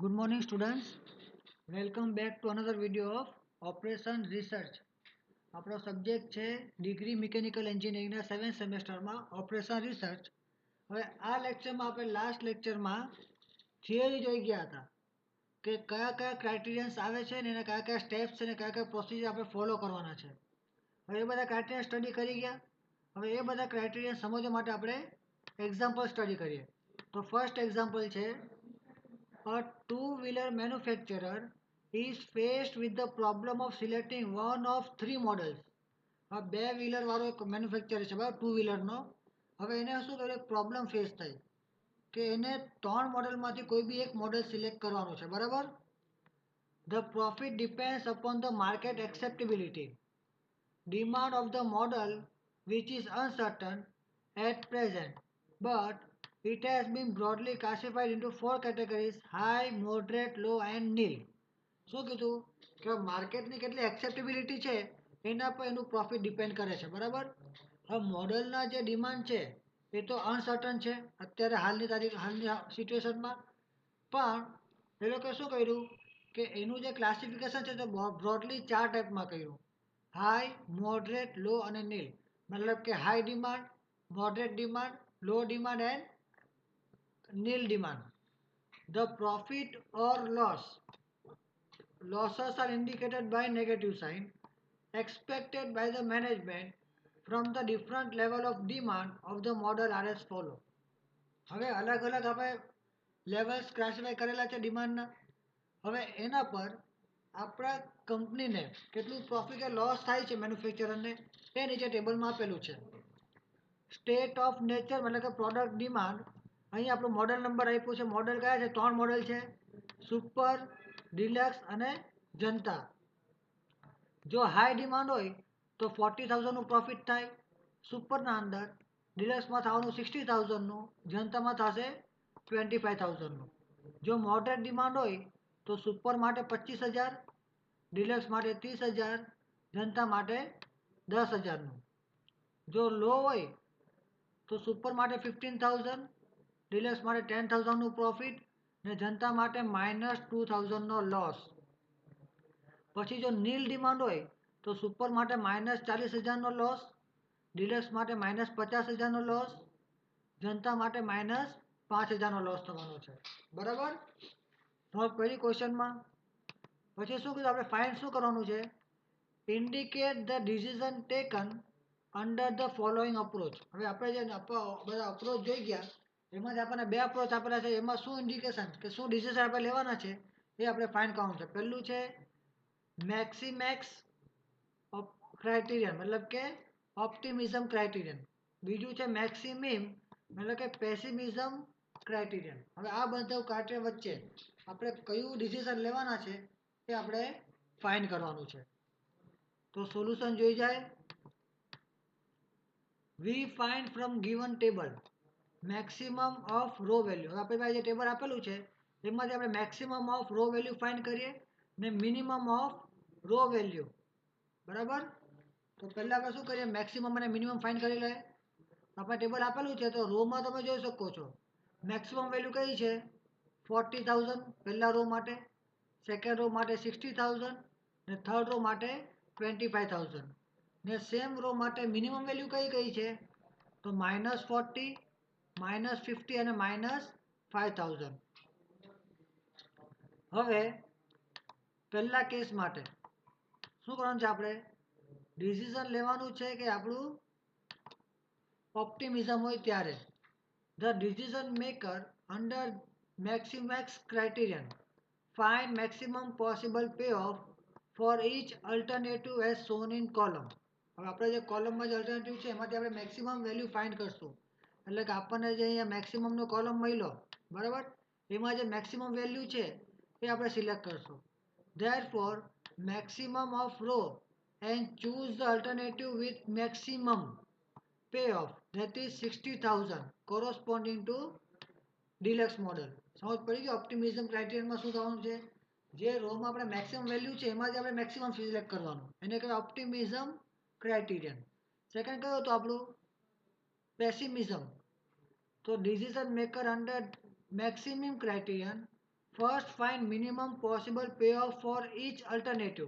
Good morning, students. Welcome back to another video of Operation Research. આપણો subject છે degree mechanical એન્જિનિયરિંગના 7th સેમેસ્ટરમાં operation research. હવે આ લેક્ચરમાં આપણે લાસ્ટ લેક્ચરમાં થિયરી જોઈ ગયા હતા કે કયા કયા ક્રાઇટેરિયન્સ આવે છે ને એના કયા કયા સ્ટેપ્સ છે ને કયા કયા પ્રોસિજર આપણે ફોલો કરવાના છે. હવે એ બધા ક્રાઇટેરિયન સ્ટડી કરી ગયા. હવે એ બધા ક્રાઇટેરિયન સમજવા માટે આપણે એક્ઝામ્પલ સ્ટડી કરીએ. તો ફર્સ્ટ એક્ઝામ્પલ છે a two-wheeler manufacturer is faced with the problem of selecting one of three models. આ બે વ્હીલર વાળો એક મેન્યુફેક્ચર છે બરાબર, ટુ વ્હીલરનો. હવે એને શું કર્યું, એક પ્રોબ્લેમ ફેસ થઈ કે એને ત્રણ મોડલમાંથી કોઈ બી એક મોડલ સિલેક્ટ કરવાનું છે બરાબર. The profit depends upon the market acceptability. Demand of the model which is uncertain at present, but it has been broadly classified into four categories: high, moderate, low and nil. શું કીધું કે માર્કેટની કેટલી એક્સેપ્ટેબિલિટી છે એના પર એનું પ્રોફિટ ડિપેન્ડ કરે છે બરાબર. હવે મોડલના જે ડિમાન્ડ છે એ તો અનસર્ટન છે અત્યારે હાલની સિચ્યુએશનમાં. પણ એ લોકોએ શું કર્યું કે એનું જે ક્લાસિફિકેશન છે તે બ્રોડલી ચાર ટાઈપમાં કર્યું: હાઈ, મોડરેટ, લો અને નીલ. મતલબ કે high demand, moderate demand, low demand and nil demand. The profit or losses are indicated by negative sign expected by the management from the different level of demand of the model are as follow. હવે અલગ અલગ આપણે levels classify કરેલા છે ડિમાન્ડના. હવે એના પર આપણા કંપનીને કેટલું પ્રોફિટ કે લોસ થાય છે મેન્યુફેક્ચરરને એ નીચે ટેબલમાં આપેલું છે. સ્ટેટ ઓફ નેચર મતલબ કે પ્રોડક્ટ ડિમાન્ડ. અહીં આપણું મોડલ નંબર આપ્યું છે. મોડલ કયા છે? ત્રણ મોડલ છે: સુપર, ડિલક્સ અને જનતા. જો હાઈ ડિમાન્ડ હોય તો 40,000નું પ્રોફિટ થાય સુપરના અંદર, ડિલક્સમાં થવાનું 60,000નું, જનતામાં થશે 25,000નું. જો મોડરેટ ડિમાન્ડ હોય તો સુપર માટે 25,000, ડિલક્સ માટે 30,000, જનતા માટે 10,000નું. જો લો હોય તો સુપર માટે 15,000, ડિલક્સ માટે 10,000નું પ્રોફિટ ને જનતા માટે -2,000નો લોસ. પછી જો નીલ ડિમાન્ડ હોય તો સુપર માટે -40,000નો લોસ, ડિલક્સ માટે -50,000નો લોસ, જનતા માટે -5,000નો લોસ થવાનો છે બરાબર. તો પહેલી ક્વેશ્ચનમાં પછી શું કીધું આપણે ફાઇન્ડ શું કરવાનું છે? Indicate the decision taken under the following approach. હવે આપણે જે બધા અપ્રોચ જોઈ ગયા એમાંથી આપણને બે અપ્રોચ આપેલા છે. એમાં શું ઇન્ડિકેશન કે શું ડિસિઝન આપણે લેવાના છે એ આપણે ફાઇન્ડ કરવાનું છે. પહેલું છે મેક્સિમેક્સ ક્રાઇટેરિયન મતલબ કે ઓપ્ટિમિઝમ ક્રાઇટેરિયન. બીજું છે મેક્સિમિમ મતલબ કે પેસિમિઝમ ક્રાઇટેરિયન. હવે આ બધા ક્રાઇટેરિયા વચ્ચે આપણે કયું ડિસિઝન લેવાના છે એ આપણે ફાઇન્ડ કરવાનું છે. તો સોલ્યુશન જોઈ જાય. We find from given table maximum of row value. હવે આપણી પાસે જે ટેબલ આપેલું છે એમાંથી આપણે maximum of row value find કરીએ ને મિનિમમ ઓફ રો વેલ્યુ બરાબર. તો પહેલાં આપણે શું કરીએ, મેક્સિમમ અને મિનિમમ ફાઇન્ડ કરી લઈએ. આપણે ટેબલ આપેલું છે તો રોમાં તમે જોઈ શકો છો મેક્સિમમ વેલ્યુ કઈ છે 40,000 પહેલા રો માટે, સેકન્ડ રો માટે 60,000 ને થર્ડ રો માટે 25,000 ને સેમ રો માટે મિનિમમ વેલ્યુ કઈ છે તો -40, -50 અને -5,000. હવે પહેલા કેસ માટે શું કરવાનું છે? આપણે ડિસિઝન લેવાનું છે કે આપણું ઓપ્ટિમિઝમ હોય ત્યારે. The decision maker under maximax criterion find maximum possible payoff for each alternative as shown in column. હવે આપણે જે કોલમમાં જે અલ્ટરનેટિવ છે એમાંથી આપણે મેક્સિમમ વેલ્યુ ફાઇન્ડ કરશું. એટલે કે આપણને જે અહીંયા મેક્સિમમનો કોલમ મળ્યો બરાબર, એમાં જે મેક્સિમમ વેલ્યુ છે એ આપણે સિલેક્ટ કરશું. Therefore, maximum of row and choose the alternative with maximum payoff, that is 60,000 corresponding to deluxe model. સમજ પડી ગઈ? ઓપ્ટિમિઝમ ક્રાઇટેરિયનમાં શું થવાનું છે? જે રોમાં આપણે મેક્સિમમ વેલ્યુ છે એમાંથી આપણે મેક્સિમમ સિલેક્ટ કરવાનું, એને કહેવાય ઓપ્ટિમિઝમ ક્રાઇટેરિયન. સેકન્ડ કયો હતો આપણું? પેસિમિઝમ. તો decision maker under maximum criterion first find minimum possible payoff for each alternative.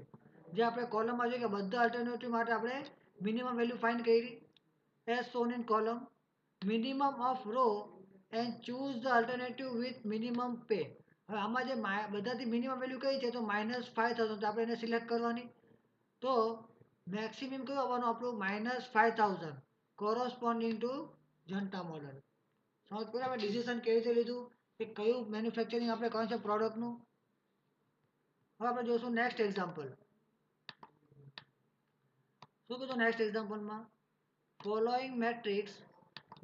જે આપણે કોલમમાં જોઈએ કે બધા અલ્ટરનેટિવ માટે આપણે મિનિમમ વેલ્યુ ફાઇન્ડ કરી as shown in column. Minimum of raw and choose the alternative with minimum pay. હવે આમાં જે બધાથી મિનિમમ વેલ્યુ કઈ છે તો -5000, તો આપણે એને સિલેક્ટ કરવાની. તો મેક્સિમમ કયું આવવાનું આપણું -5000 કોરોસ્પોન્ડિંગ ટુ જનતા મોડલ. સમજ પડે આપણે ડિસિઝન કેવી રીતે લીધું કે કયું મેન્યુફેક્ચરિંગ આપણે કરવાનું છે પ્રોડક્ટનું. હવે આપણે જોઈશું નેક્સ્ટ એક્ઝામ્પલ. શું કીધું નેક્સ્ટ એક્ઝામ્પલમાં? Following matrix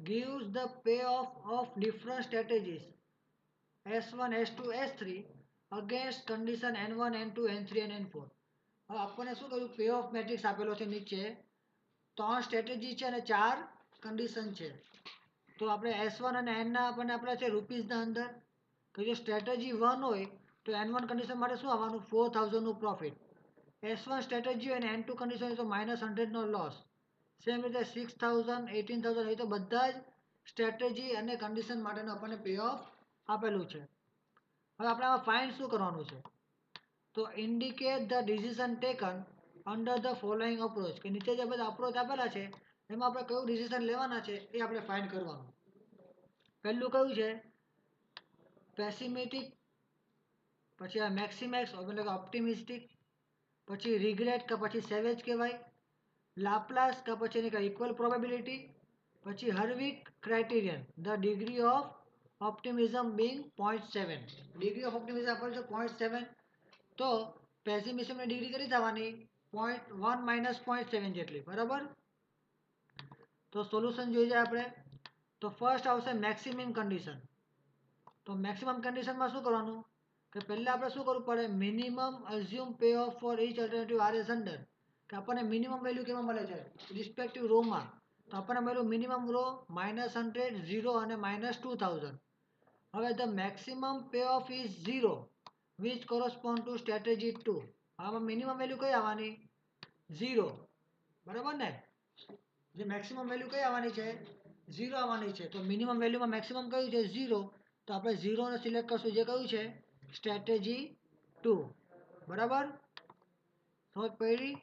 gives the payoff of different strategies S1, S2, S3 against condition N1, N2, N3 and N4. હવે આપણને શું કહ્યું? પે ઓફ મેટ્રિક્સ આપેલો છે નીચે. 3 સ્ટ્રેટેજી છે અને 4 કન્ડિશન છે. તો આપણે S1 અને N ના આપણને આપેલા છે રૂપીસના અંદર. તો જો સ્ટ્રેટેજી 1 હોય તો N1 કન્ડિશન માટે શું આવવાનું? 4000નું પ્રોફિટ. S1 સ્ટ્રેટેજી હોય અને N2 કન્ડિશન હોય તો -100નો લોસ. સેમ રીતે 6000, 18000 એ તો બધા જ સ્ટ્રેટેજી અને કન્ડિશન માટેનું આપણને પે ઓફ આપેલું છે. હવે આપણે આમાં ફાઇન્ડ શું કરવાનું છે? તો indicate the decision taken under the following approach. કે નીચે જે બધા અપ્રોચ આપેલા છે એમાં આપણે કયું ડિસિઝન લેવાના છે એ આપણે ફાઇન્ડ કરવાનું. પહેલું કયું છે? પેસિમેટિક, પછી આ મેક્સિમેક્સ એટલે કે ઓપ્ટિમિસ્ટિક, પછી રિગ્રેટ કે પછી સેવેજ કહેવાય, લાપ્લાસ કે પછી એની કાંઈ ઇક્વલ પ્રોબેબિલિટી, પછી Hurwicz criterion the degree of optimism being 0.7. Degree of optimism આપેલું છે 0.7. તો પેસિમિઝમની ડિગ્રી કેટલી થવાની? 0.1 - 0.7 જેટલી. બરાબર. તો સોલ્યુશન જોઈ જાય આપણે. તો ફર્સ્ટ આવશે મેક્સિમમ કન્ડિશન. તો મેક્સિમમ કન્ડિશનમાં શું કરવાનું કે પહેલાં આપણે શું કરવું પડે? Minimum assume payoff for each alternative are as under. કે આપણને મિનિમમ વેલ્યુ કેમાં મળે છે? રિસ્પેક્ટિવ રોમાં. તો આપણને મળ્યું મિનિમમ રો -100, 0 અને -2000. હવે the maximum payoff is 0 which correspond to strategy 2. આમાં મિનિમમ વેલ્યુ કઈ આવવાની? 0. બરાબર ને? જે મેક્સિમમ વેલ્યુ કઈ આવવાની છે? 0 આવવાની છે. તો મિનિમમ વેલ્યુમાં મેક્સિમમ કયું છે? 0. તો આપણે 0ને સિલેક્ટ કરશું. જે કયું છે? સ્ટ્રેટેજી 2. બરાબર. સમજ પડી?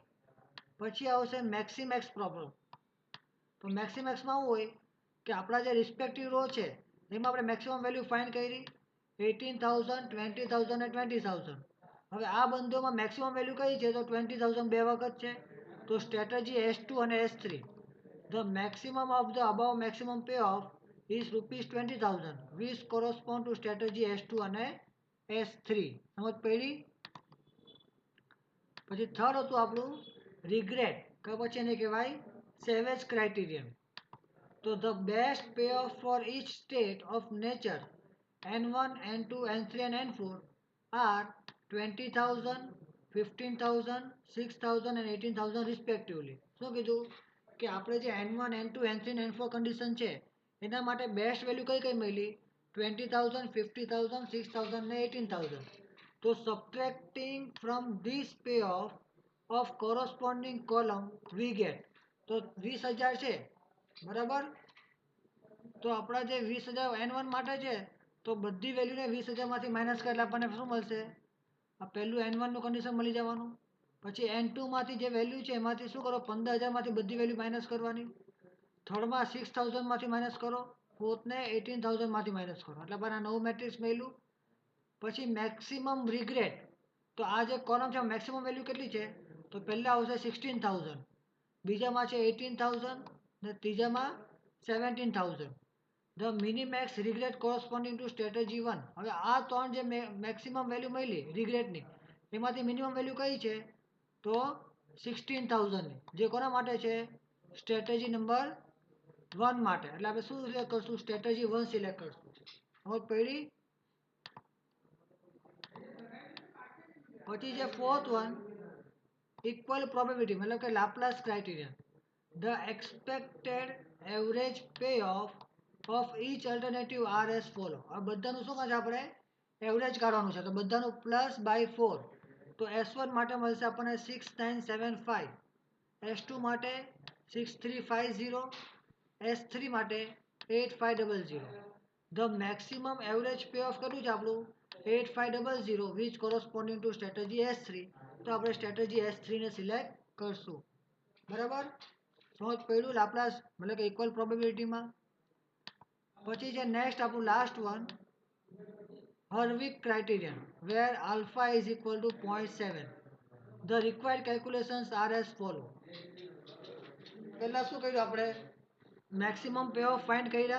પછી આવશે મેક્સિમેક્સ પ્રોબ્લેમ. તો મેક્સિમેક્સમાં શું હોય કે આપણા જે રિસ્પેક્ટિવ રો છે એમાં આપણે મેક્સિમમ વેલ્યુ ફાઇન્ડ કરી 18000, 20000 અને 20000. હવે આ બંધોમાં મેક્સિમમ વેલ્યુ કઈ છે? તો 20000 બે વખત છે. તો સ્ટ્રેટેજી S2 અને S3. The maximum of the above maximum payoff is ₹20,000 which correspond to strategy S2 અને S3. સમજ પડી? પછી થર્ડ હતું આપણું રિગ્રેટ કે પછી એને કહેવાય સેવેજ ક્રાઇટેરિયન. તો the best pay of for inch state of nature N1, N2, N3 and N4 are 20,000, 15,000, 6,000 and 18,000 respectively. શું કીધું કે આપણે જે N1, N2, N3 અને N4 કન્ડિશન છે એના માટે બેસ્ટ વેલ્યુ કઈ કઈ મળી? 20,000, 50,000, 6,000 અને 18,000. તો subtracting from this payoff of corresponding column we get. તો 20,000 છે. બરાબર. તો આપણા જે 20,000 N1 માટે છે તો બધી વેલ્યુને 20,000માંથી માઇનસ કરે એટલે આપણને શું મળશે? આ પહેલું N1નું કન્ડિશન મળી જવાનું. પછી N2માંથી જે વેલ્યુ છે એમાંથી શું કરો? 15,000માંથી બધી વેલ્યુ માઇનસ કરવાની. થર્ડમાં 6,000માંથી માઇનસ કરો. ફોર્થને 18,000માંથી માઇનસ કરો. એટલે આપણને નવું મેટ્રિક્સ મળ્યું. પછી મેક્સિમમ રિગ્રેટ. તો આ જે કોલમ છે મેક્સિમમ વેલ્યુ કેટલી છે? તો પહેલા આવશે 16,000, બીજામાં છે 18,000 ને ત્રીજામાં 17,000. The minimax regret corresponding to strategy 1. હવે આ ત્રણ જે મેક્સિમમ વેલ્યુ મળી રિગ્રેટની એમાંથી મિનિમમ વેલ્યુ કઈ છે? તો 16,000ની. જે કોના માટે છે? સ્ટ્રેટેજી નંબર 1 માટે. એટલે આપણે શું સિલેક્ટ કરશું? સ્ટ્રેટેજી 1 સિલેક્ટ કરશું. સમજ પડી? પછી છે ફોર્થ વન ઇક્વલ પ્રોબેબિલિટી મતલબ કે Laplace criterion. The expected average payoff each alternative are as follow. આ બધાનું શું છે? આપણે એવરેજ કાઢવાનું છે. તો બધાનું +/4. તો S1 માટે મળશે આપણને 6975, S2 માટે 6350, S3 માટે 8500. The maximum average pay of કેટલું છે આપણું? 8500 which corresponding to strategy S3. તો આપણે strategy S3 ને સિલેક્ટ કરશું. બરાબર, સમજ પડ્યું લાપ્લાસ મતલબ કે ઇક્વલ પ્રોબેબિલિટીમાં. પછી છે નેક્સ્ટ આપણું last one, Hurwitz criterion where alpha is equal to 0.7. The required calculations are as follow. પહેલા શું કર્યું આપણે, મેક્સિમમ પે ઓફ ફાઇન્ડ કર્યા,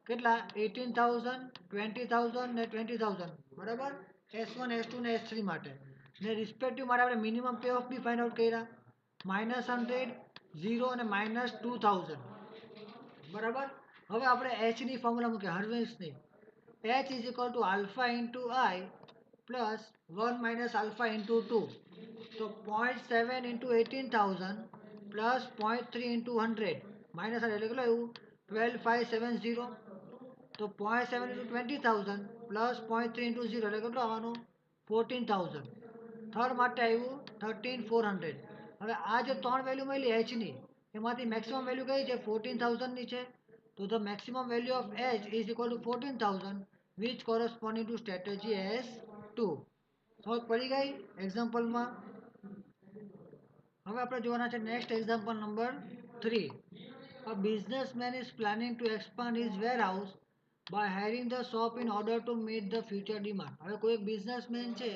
કેટલા 18,000, 20,000 ને 20,000. બરાબર, S1 S2 ને S3 માટે ને રિસ્પેક્ટિવ માટે આપણે minimum payoff be find out કર્યા, -100, 0 અને -2000. બરાબર, હવે આપણે H ની ફોર્મ્યુલા મૂકીએ હર્વિટ્ઝની. H is equal to alpha into I plus 1 minus alpha into 2. So 0.7 into 18,000 plus 0.3 into 100 minus એટલે કેટલો એવું 12,570. તો 0.7 into 20,000 plus 0.3 into 0 એટલે કેટલો આવવાનું 14,000. થર્ડ માટે આવ્યું 13,400. હવે આ જે ત્રણ વેલ્યુ મળી એચની એમાંથી મેક્સિમમ વેલ્યુ કઈ છે 14,000 ની છે. તો the maximum value of H is equal to 14,000 which corresponding to strategy S2. સમજ પડી ગઈ એક્ઝામ્પલમાં. હવે આપણે જોવાના છે next example number 3. A businessman is planning to expand his warehouse by hiring the shop in order to meet the future demand. હવે કોઈ એક બિઝનેસમેન છે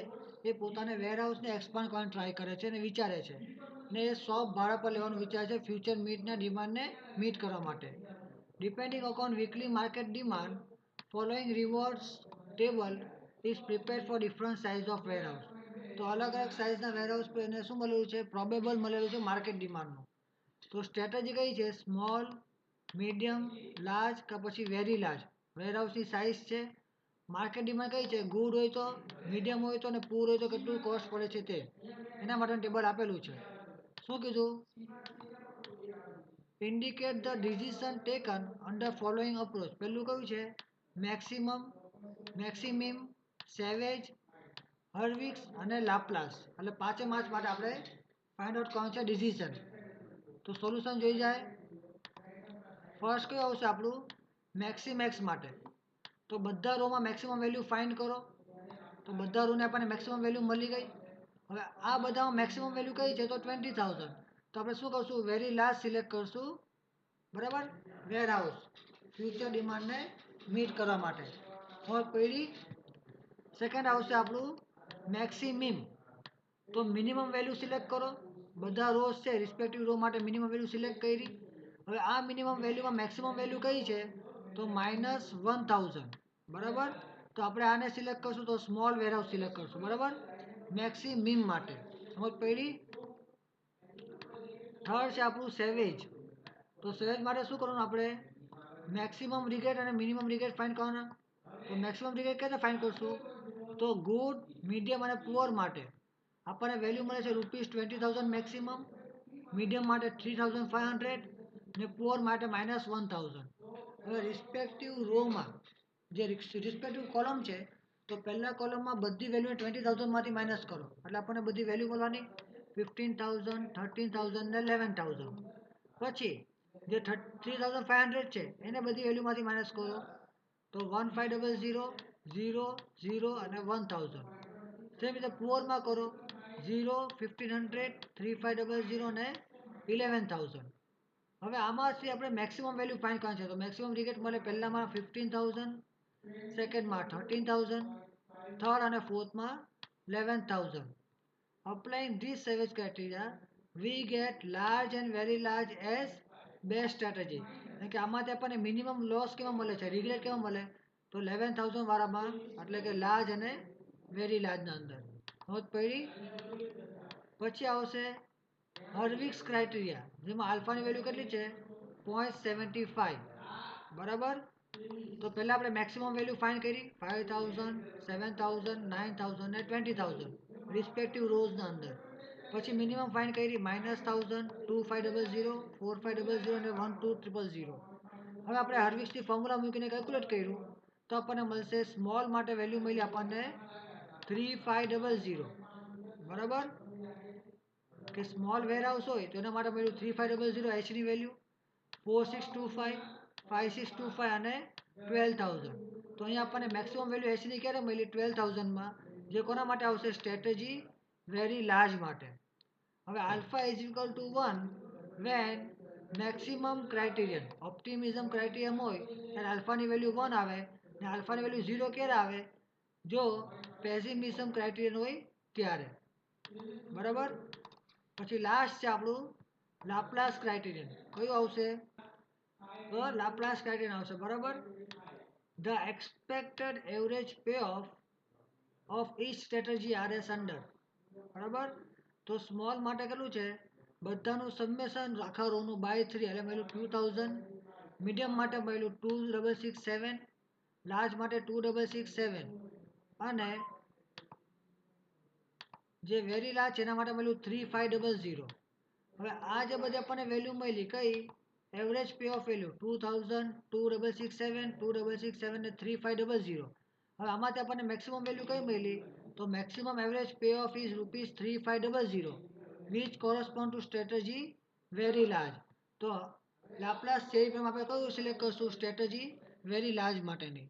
એ પોતાને વેરહાઉસને એક્સપાન્ડ કરવાની ટ્રાય કરે છે અને વિચારે છે ને એ શોપ ભાડા પર લેવાનું વિચારે છે ફ્યુચર મીટના ડિમાન્ડને મીટ કરવા માટે. Depending upon weekly market demand, following rewards table is prepared for different size of warehouse. તો અલગ અલગ સાઇઝના વેરહાઉસ પર એને શું મળેલું છે, પ્રોબેબલ મળેલું છે માર્કેટ ડિમાન્ડનું. તો સ્ટ્રેટેજી કઈ છે, સ્મોલ, મીડિયમ, લાર્જ કે પછી વેરી લાર્જ વેરહાઉસની સાઇઝ છે. માર્કેટ ડિમાન્ડ કઈ છે, ગુડ હોય તો, મીડિયમ હોય તો અને પૂર હોય તો કેટલું કોસ્ટ પડે છે તે, એના માટેનું ટેબલ આપેલું છે. શું કીધું, indicate the decision taken under following approach. પહેલું કયું છે, મેક્સિમમ, મેક્સિમિમ, સેવેજ, હર્વિટ્ઝ અને લાપ્લાસ. એટલે પાંચે પાંચ માટે આપણે ફાઇન્ડ આઉટ કરવાનું છે ડિસિઝન. તો સોલ્યુશન જોઈ જાય. ફર્સ્ટ કયું આવશે આપણું, મેક્સિમેક્સ માટે. તો બધા રોમાં મેક્સિમમ વેલ્યુ ફાઇન્ડ કરો. તો બધા રોને આપણને મેક્સિમમ વેલ્યુ મળી ગઈ. હવે આ બધામાં મેક્સિમમ વેલ્યુ કઈ છે તો 20,000. તો આપણે શું કરશું, વેરી લાસ્ટ સિલેક્ટ કરશું. બરાબર, વેરહાઉસ ફ્યુચર ડિમાન્ડને મીટ કરવા માટે. હવે પહેલી સેકન્ડ આવશે આપણું મેક્સિમિમ. તો મિનિમમ વેલ્યુ સિલેક્ટ કરો. બધા રોઝ છે રિસ્પેક્ટિવ રો માટે મિનિમમ વેલ્યુ સિલેક્ટ કરી. હવે આ મિનિમમ વેલ્યુમાં મેક્સિમમ વેલ્યુ કઈ છે તો -1000. બરાબર, તો આપણે આને સિલેક્ટ કરશું તો સ્મોલ વેરહાઉસ સિલેક્ટ કરશું. બરાબર, મેક્સિમિમ માટે. સમજ પડી. થર્ડ છે આપણું સેવેજ. તો સેવેજ માટે શું કરવાનું, આપણે મેક્સિમમ રિગેટ અને મિનિમમ રિગેટ ફાઇન્ડ કરવાના. તો મેક્સિમમ રિગેટ કેવી રીતે ફાઇન્ડ કરશું, તો ગુડ, મીડિયમ અને પુઅર માટે આપણને વેલ્યુ મળે છે ₹20,000 મેક્સિમમ, મીડિયમ માટે 3,500 ને પુઅર માટે -1000. હવે રિસ્પેક્ટિવ રોમાં જે રિસ્પેક્ટિવ કોલમ છે તો પહેલા કોલમમાં બધી વેલ્યુ 20,000માંથી માઇનસ કરો એટલે આપણને બધી વેલ્યુ મળવાની 15,000, 13,000 ને 11,000. પછી જે 3,500 છે એને બધી વેલ્યુમાંથી માઇનસ કરો તો 1500, 0, 0 અને 1000. સેમ રીતે પુઅરમાં કરો 0, 1500, 3500 અને 11,000. હવે આમાંથી આપણે મેક્સિમમ વેલ્યુ ફાઇન્ડ કરવાની છે. તો મેક્સિમમ રિગેટ મળે પહેલામાં 15,000, સેકન્ડમાં 13,000, થર્ડ અને ફોર્થમાં 11,000. Applying this savage criteria, we get large and very large as best strategy. કે આમાંથી આપણને મિનિમમ લોસ કેવા મળે છે, રિગ્રેટ કેવા મળે તો 11,000 વાળામાં એટલે કે લાર્જ અને વેરી લાર્જના અંદર. સમજ પડી. પછી આવશે હર્વિટ્ઝ ક્રાઇટેરિયા જેમાં આલ્ફાની વેલ્યુ કેટલી છે 0.75. બરાબર, તો પહેલાં આપણે મેક્સિમમ વેલ્યુ ફાઇન્ડ કરી 5,000, 7,000, 9,000 ને 20,000 રિસ્પેક્ટિવ રોઝના અંદર. પછી મિનિમમ ફાઇન્ડ કરી -1000, 2500, 4500 અને 12,000. હવે આપણે હર્વિટ્ઝની ફોર્મ્યુલા મૂકીને કેલ્ક્યુલેટ કર્યું તો આપણને મળશે સ્મોલ માટે વેલ્યુ મળી આપણને 3,500. બરાબર, કે સ્મોલ વેરહાઉસ હોય તો એના માટે મળ્યું 3,500 એચની વેલ્યુ, 4,625, 5,625 અને 12,000. તો અહીંયા આપણને મેક્સિમમ વેલ્યુ એસીની ક્યારે મળી 12,000માં, જે કોના માટે આવશે? સ્ટ્રેટેજી વેરી લાર્જ માટે. હવે alpha is equal to 1 when maximum criterion optimism criterion હોય ત્યારે આલ્ફાની વેલ્યુ 1 આવે ને આલ્ફાની વેલ્યુ 0 ક્યારે આવે? જો પેસિમિઝમ ક્રાઇટેરિયન હોય ત્યારે. બરાબર. પછી લાસ્ટ છે આપણું લાપ્લાસ ક્રાઇટેરિયન. કયું આવશે? તો લાપ્લાસ ક્રાઇટેરિયન આવશે. બરાબર. The expected average payoff each strategy are as under. બરાબર. તો સ્મોલ માટે કેટલું છે? બધાનું સમેશન આખા રોનું બાય 3 એટલે મળ્યું 2000. મીડિયમ માટે મળ્યું 2667. લાર્જ માટે 2667 અને જે વેરી લાર્જ છે એના માટે મળ્યું 3500. હવે આ જે બધી આપણને વેલ્યુ મળી કઈ? એવરેજ પે ઓફ વેલ્યુ 2000, 2667, 2667 ને 3500. હવે આમાંથી આપણને મેક્સિમમ વેલ્યુ કઈ મળી? તો maximum average payoff is ₹3500 which correspond to strategy very large. તો લાપ્લાસ થિયરી પ્રમાણે આપણે કયું સિલેક્ટ કરશું? સ્ટ્રેટેજી વેરી લાર્જ માટેની.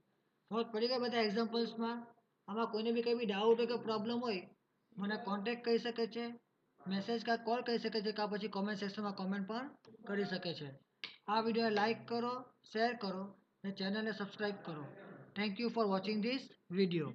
સમજ પડી ગઈ બધા એક્ઝામ્પલ્સમાં? આમાં કોઈને બી કંઈ બી ડાઉટ હોય કે પ્રોબ્લેમ હોય મને કોન્ટેક્ટ કરી શકે છે, મેસેજ કાં કોલ કરી શકે છે, કાં પછી કોમેન્ટ સેક્શનમાં કોમેન્ટ પણ કરી શકે છે. આ વિડીયોને લાઇક કરો, શેર કરો અને ચેનલને સબસ્ક્રાઈબ કરો. Thank you for watching this video.